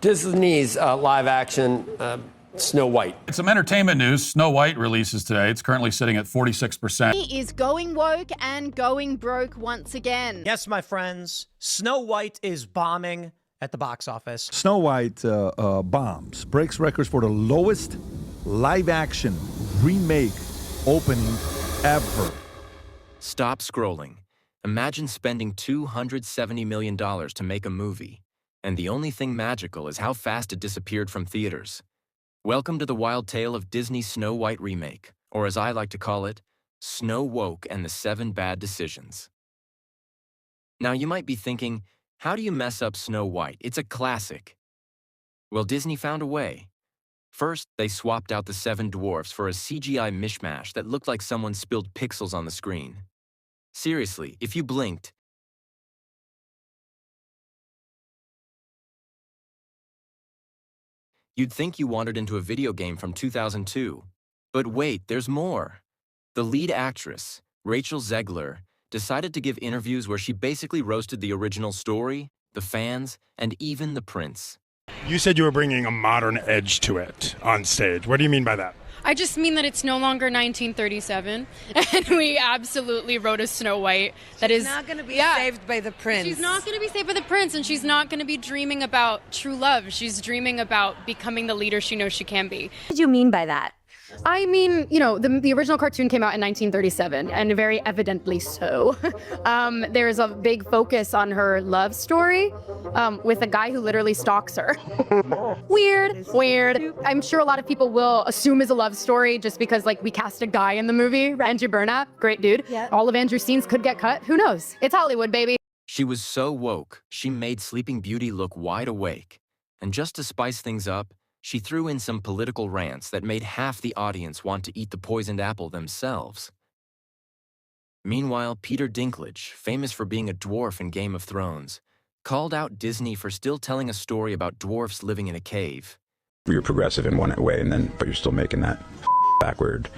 Disney's live-action Snow White. It's some entertainment news. Snow White releases today. It's currently sitting at 46%. He is going woke and going broke once again. Yes, my friends, Snow White is bombing at the box office. Snow White bombs, breaks records for the lowest live-action remake opening ever. Stop scrolling. Imagine spending $270 million to make a movie, and the only thing magical is how fast it disappeared from theaters. Welcome to the wild tale of Disney's Snow White remake, or as I like to call it, Snow Woke and the 7 Bad Decisions. Now you might be thinking, how do you mess up Snow White? It's a classic. Well, Disney found a way. First, they swapped out the 7 dwarfs for a CGI mishmash that looked like someone spilled pixels on the screen. Seriously, if you blinked, you'd think you wandered into a video game from 2002. But wait, there's more. The lead actress, Rachel Zegler, decided to give interviews where she basically roasted the original story, the fans, and even the prince. You said you were bringing a modern edge to it on stage. What do you mean by that? I just mean that it's no longer 1937, and we absolutely wrote a Snow White that is not going to be saved by the prince. She's not going to be saved by the prince, and she's not going to be dreaming about true love. She's dreaming about becoming the leader she knows she can be. What do you mean by that? I mean, you know, the original cartoon came out in 1937, and very evidently so. There's a big focus on her love story with a guy who literally stalks her. Weird. I'm sure a lot of people will assume it's a love story just because, like, we cast a guy in the movie, Andrew Burnap, great dude. Yeah. All of Andrew's scenes could get cut. Who knows? It's Hollywood, baby. She was so woke, she made Sleeping Beauty look wide awake. And just to spice things up, she threw in some political rants that made half the audience want to eat the poisoned apple themselves. Meanwhile, Peter Dinklage, famous for being a dwarf in Game of Thrones, called out Disney for still telling a story about dwarfs living in a cave. You're progressive in one way, but you're still making that backward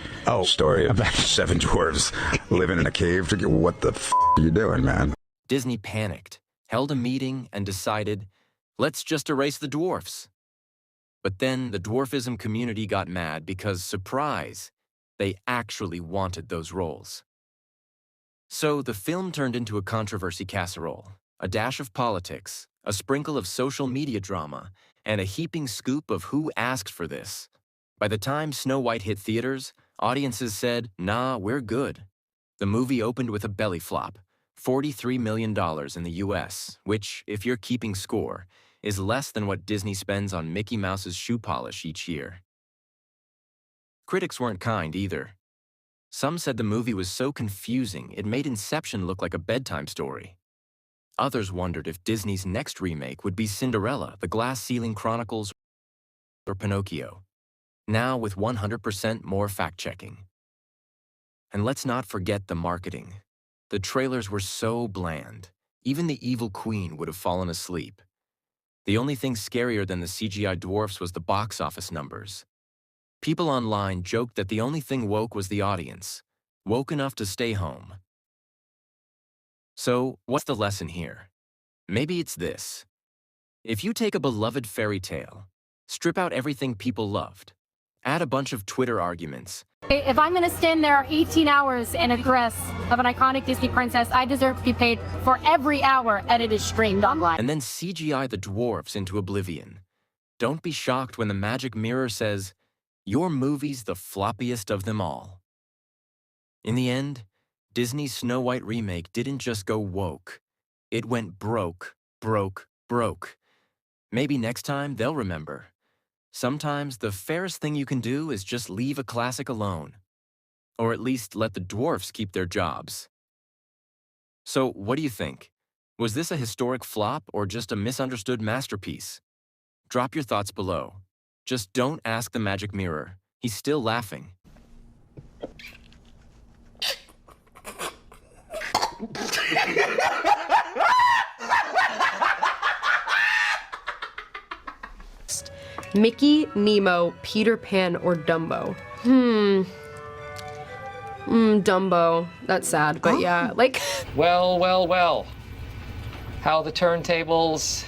story of 7 dwarves living in a cave. What the are you doing, man? Disney panicked, held a meeting, and decided, let's just erase the dwarfs. But then the dwarfism community got mad because, surprise, they actually wanted those roles. So the film turned into a controversy casserole, a dash of politics, a sprinkle of social media drama, and a heaping scoop of who asked for this. By the time Snow White hit theaters, audiences said, nah, we're good. The movie opened with a belly flop, $43 million in the US, which, if you're keeping score, is less than what Disney spends on Mickey Mouse's shoe polish each year. Critics weren't kind either. Some said the movie was so confusing it made Inception look like a bedtime story. Others wondered if Disney's next remake would be Cinderella, The Glass Ceiling Chronicles, or Pinocchio, now with 100% more fact-checking. And let's not forget the marketing. The trailers were so bland, even the evil queen would have fallen asleep. The only thing scarier than the CGI dwarfs was the box office numbers. People online joked that the only thing woke was the audience, woke enough to stay home. So, what's the lesson here? Maybe it's this. If you take a beloved fairy tale, strip out everything people loved, add a bunch of Twitter arguments. If I'm going to stand there 18 hours in a dress of an iconic Disney princess, I deserve to be paid for every hour that it is streamed online. And then CGI the dwarfs into oblivion. Don't be shocked when the magic mirror says, your movie's the floppiest of them all. In the end, Disney's Snow White remake didn't just go woke. It went broke. Maybe next time they'll remember. Sometimes the fairest thing you can do is just leave a classic alone. Or at least let the dwarfs keep their jobs. So, what do you think? Was this a historic flop or just a misunderstood masterpiece? Drop your thoughts below. Just don't ask the magic mirror. He's still laughing. Mickey, Nemo, Peter Pan, or Dumbo? Dumbo. That's sad, but yeah, like... Well. How the turntables